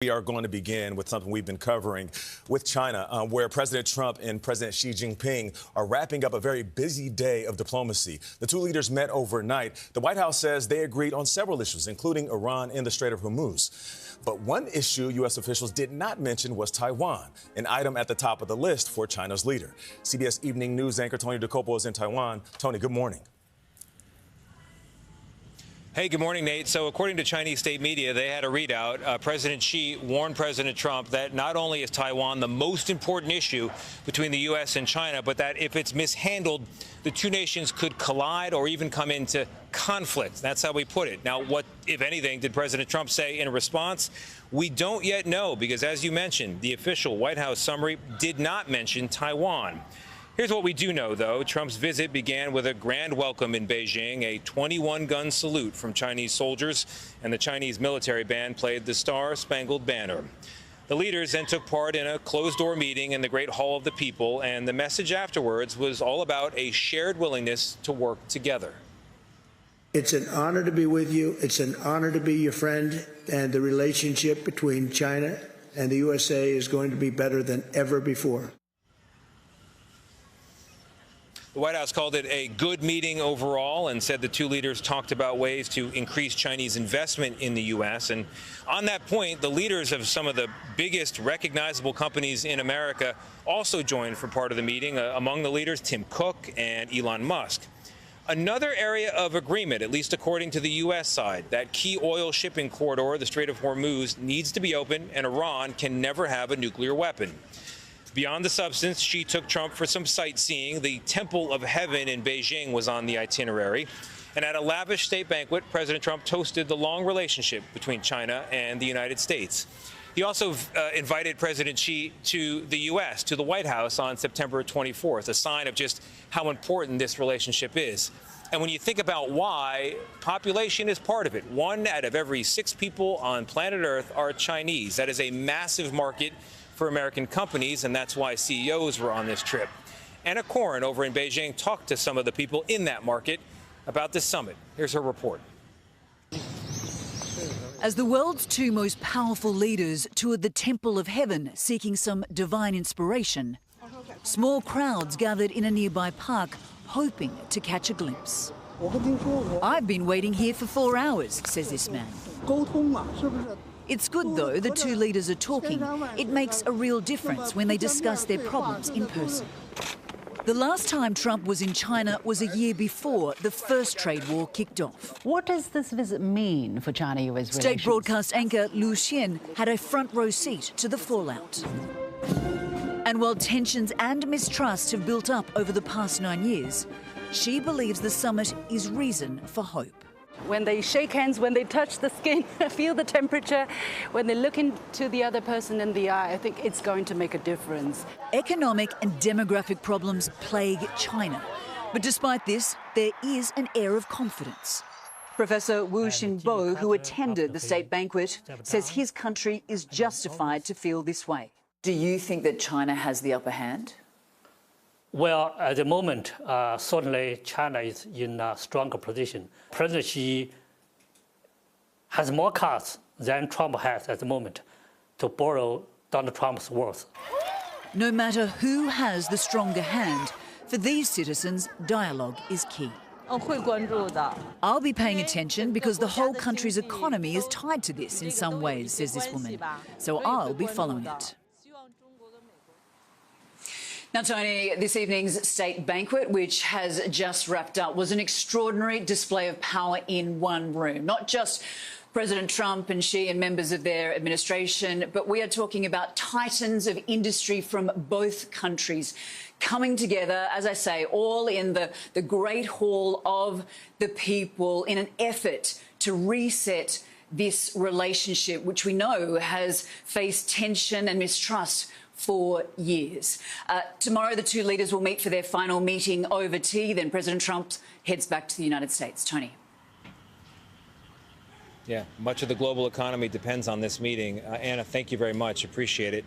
We are going to begin with something we've been covering with China, where President Trump and President Xi Jinping are wrapping up a very busy day of diplomacy. The two leaders met overnight. The White House says they agreed on several issues, including Iran and the Strait of Hormuz. But one issue U.S. officials did not mention was Taiwan, an item at the top of the list for China's leader. CBS Evening News anchor Tony DeCopo is in Taiwan. Tony, good morning. Hey, good morning, Nate. So according to Chinese state media, they had a readout. President Xi warned President Trump that not only is Taiwan the most important issue between the U.S. and China, but that if it's mishandled, the two nations could collide or even come into conflict. That's how we put it. Now, what, if anything, did President Trump say in response? We don't yet know because, as you mentioned, the official White House summary did not mention Taiwan. Here's what we do know, though. Trump's visit began with a grand welcome in Beijing, a 21-gun salute from Chinese soldiers, and the Chinese military band played the Star-Spangled Banner. The leaders then took part in a closed-door meeting in the Great Hall of the People, and the message afterwards was all about a shared willingness to work together. It's an honor to be with you. It's an honor to be your friend, and the relationship between China and the USA is going to be better than ever before. The White House called it a good meeting overall and said the two leaders talked about ways to increase Chinese investment in the U.S. And on that point, the leaders of some of the biggest recognizable companies in America also joined for part of the meeting. Among the leaders, Tim Cook and Elon Musk. Another area of agreement, at least according to the U.S. side, that key oil shipping corridor, the Strait of Hormuz, needs to be open, and Iran can never have a nuclear weapon. Beyond the substance, Xi took Trump for some sightseeing. The Temple of Heaven in Beijing was on the itinerary. And at a lavish state banquet, President Trump toasted the long relationship between China and the United States. He also invited President Xi to the U.S., to the White House on September 24th, a sign of just how important this relationship is. And when you think about why, population is part of it. 1 out of every 6 people on planet Earth are Chinese. That is a massive market for American companies, and that's why CEOs were on this trip. Anna Coren over in Beijing talked to some of the people in that market about this summit. Here's her report. As the world's two most powerful leaders toured the Temple of Heaven seeking some divine inspiration, small crowds gathered in a nearby park hoping to catch a glimpse. I've been waiting here for 4 hours, says this man. It's good, though, the two leaders are talking. It makes a real difference when they discuss their problems in person. The last time Trump was in China was a year before the first trade war kicked off. What does this visit mean for China-US relations? State broadcast anchor Lu Xian had a front-row seat to the fallout. And while tensions and mistrust have built up over the past 9 years, she believes the summit is reason for hope. When they shake hands, when they touch the skin, feel the temperature, when they look into the other person in the eye, I think it's going to make a difference. Economic and demographic problems plague China. But despite this, there is an air of confidence. Professor Wu Xinbo, who attended the state banquet, says his country is justified to feel this way. Do you think that China has the upper hand? Well, at the moment, certainly China is in a stronger position. President Xi has more cards than Trump has at the moment, to borrow Donald Trump's words. No matter who has the stronger hand, for these citizens, dialogue is key. I'll be paying attention because the whole country's economy is tied to this in some ways, says this woman. So I'll be following it. Now, Tony, this evening's state banquet, which has just wrapped up, was an extraordinary display of power in one room. Not just President Trump and Xi and members of their administration, but we are talking about titans of industry from both countries coming together, as I say, all in the Great Hall of the People in an effort to reset this relationship, which we know has faced tension and mistrust for years. Tomorrow, the two leaders will meet for their final meeting over tea. Then President Trump heads back to the United States. Tony. Yeah, much of the global economy depends on this meeting. Anna, thank you very much. Appreciate it.